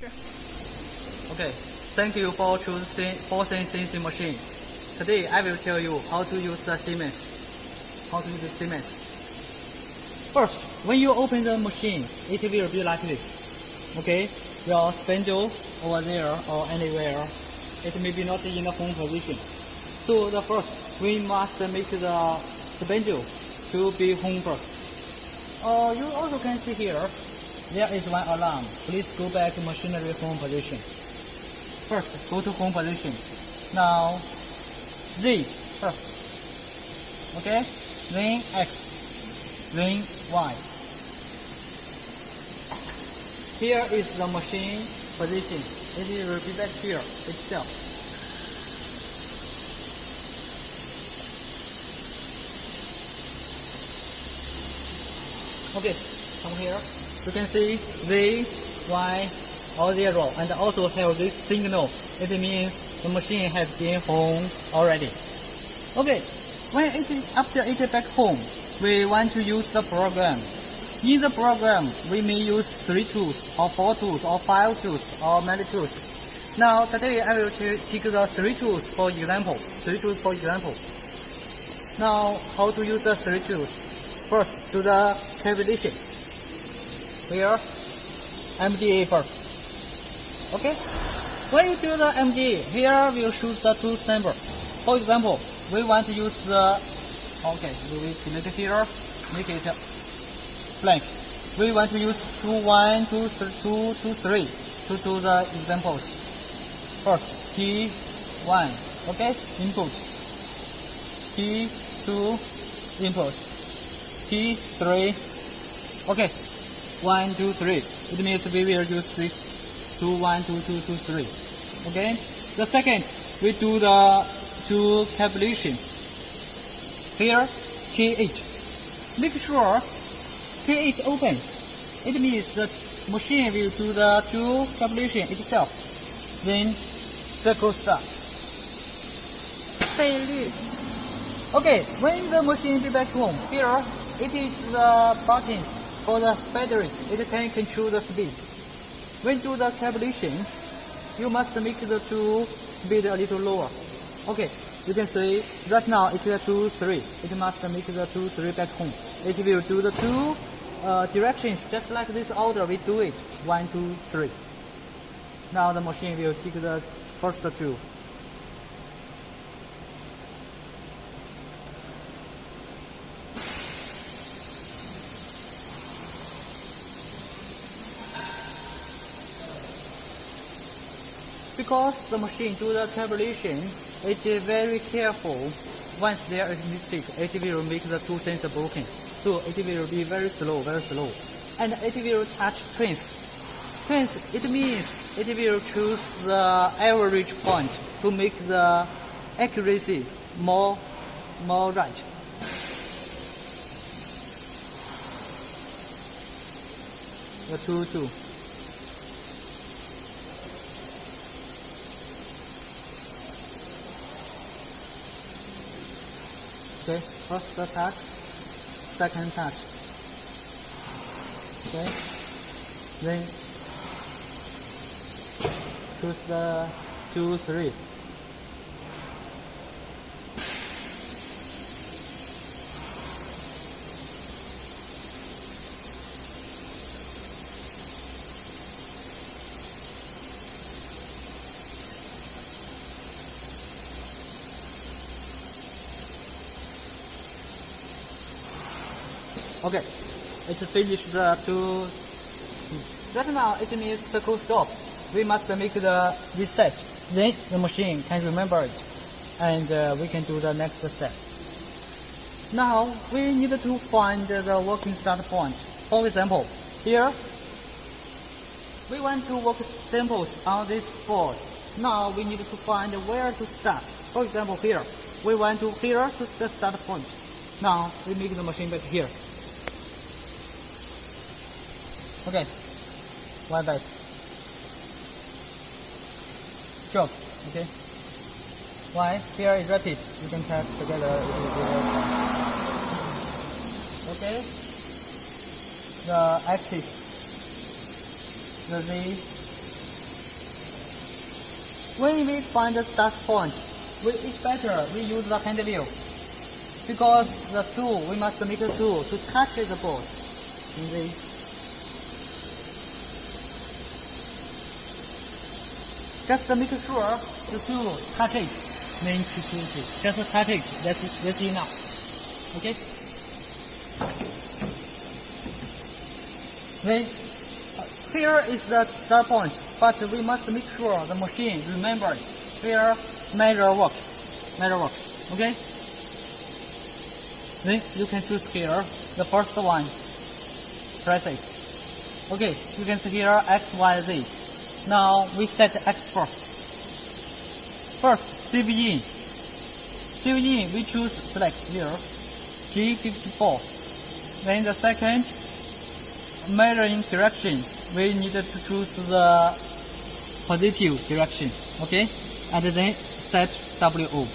Okay, thank you for choosing CNC machine. Today I will tell you how to use the Siemens. First, when you open the machine, it will be like this. Okay, your spindle over there or anywhere, it may be not in the home position. So the first, we must make the spindle to be home first. You also can see here, there is one alarm. Please go back to machinery home position. First, go to home position. Now, Z first. Okay? Then X. Then Y. Here is the machine position. It will be back here itself. Okay, come here. You can see Z, Y, or 0, and also have this signal. It means the machine has been home already. Okay, when it is after it is back home, we want to use the program. In the program, we may use 3 tools, or 4 tools, or 5 tools, or many tools. Now, today I will take the 3 tools for example. Now, how to use the 3 tools? First, do the calculation. Here, MDA first. Okay? When you do the MDA, here we'll choose the tools number. For example, we want to use the, okay, we will select here, make it blank. We want to use 2, 1, 2, 2, 2, 3 to do the examples. First, T1, okay, input. T2, input. T3, okay. 1, 2, 3. It means we will use this 2, 1, 2, 2, 2, 3. Okay? The second, we do the 2 calculation. Here, K8. Make sure K8 open. It means the machine will do the 2 calculation itself. Then, circle start. 倍率. Okay, when the machine be back home, here, it is the buttons. For the battery, it can control the speed. When do the calculation, you must make the 2 speed a little lower. Okay, you can see right now it is 2, 3. It must make the 2, 3 back home. It will do the 2 directions just like this order. We do it 1, 2, 3. Now the machine will take the first 2. Because the machine do the calculation, it is very careful. Once there is mistake, it will make the 2 sensor broken. So it will be very slow. And it will touch twins. Twins, it means it will choose the average point to make the accuracy more right. The 2, 2. Okay, first touch, second touch. Okay, then choose the 2, 3. Okay, it's finished the 2. Right now it means circle stop. We must make the reset. Then the machine can remember it, and we can do the next step. Now we need to find the working start point. For example, here we want to work samples on this board. Now we need to find where to start. For example, here we want to here to the start point. Now we make the machine back here. Okay, one back. Drop, okay. Why? Here is rapid. You can tap together. Okay. The axis, the Z, When we find the start point, it's better we use the hand wheel, because the tool, we must make the tool to touch the board. Just make sure the tool touch it. Then just touch it. That's enough. Okay. Then here is the start point, but we must make sure the machine remembers where measure works. Okay. Then you can choose here the first one. Press it. Okay. You can see here X, Y, Z. Now we set X first. First, CV in. CV in, we choose select here, G54. Then the second, measuring direction, we need to choose the positive direction. Okay, and then set WO.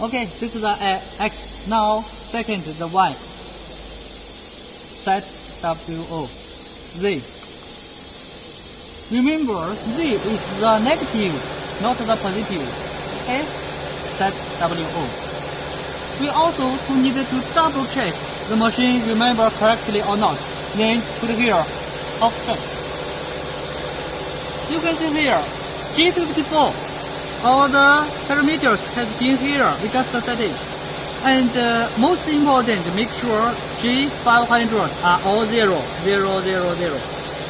Okay, this is the X. Now second, the Y. Set WO. Z. Remember, Z is the negative, not the positive. Okay? Set WO. We also need to double check the machine remember correctly or not. Then put here, offset. You can see here, G54. All the parameters has been here. We just set it. And most important, make sure G500 are all 0, 0, 0, 0.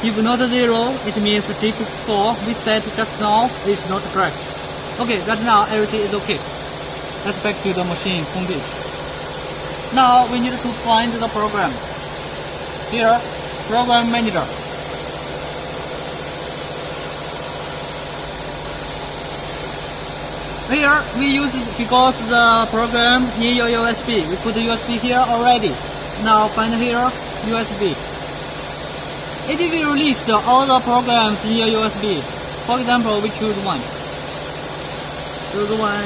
If not 0, it means G54 we set just now is not correct. Okay, right now everything is okay. Let's back to the machine homepage. Now we need to find the program. Here, Program Manager. Here we use it because the program in your USB. We put the USB here already. Now find here USB. It will list all the programs in your USB. For example, we choose one. Choose one.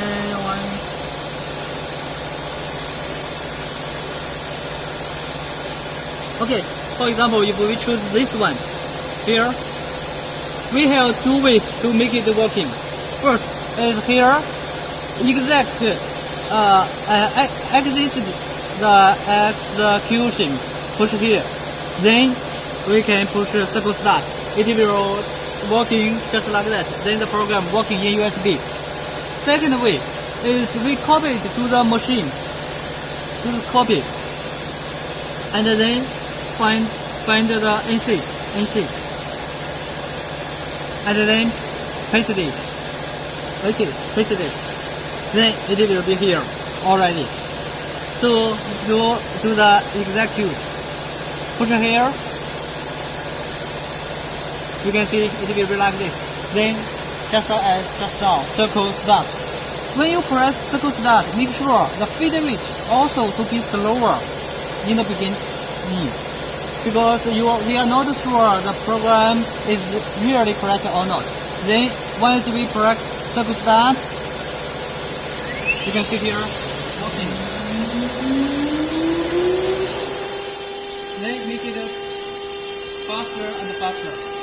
Okay, for example, if we choose this one, here, we have two ways to make it working. First is here, exact exit the execution, push here. Then we can push circle start. It will working just like that. Then the program working in USB. Second way is we copy it to the machine. Copy. And then find the NC. And then paste it. Okay, paste it. Then it will be here already. So do the execute. Push here. You can see it will be like this. Then just as just now, circle start. When you press circle start, make sure the feed rate also to be slower in the beginning. Because we are not sure the program is really correct or not. Then once we press circle start, you can see here working. Then make it faster and faster.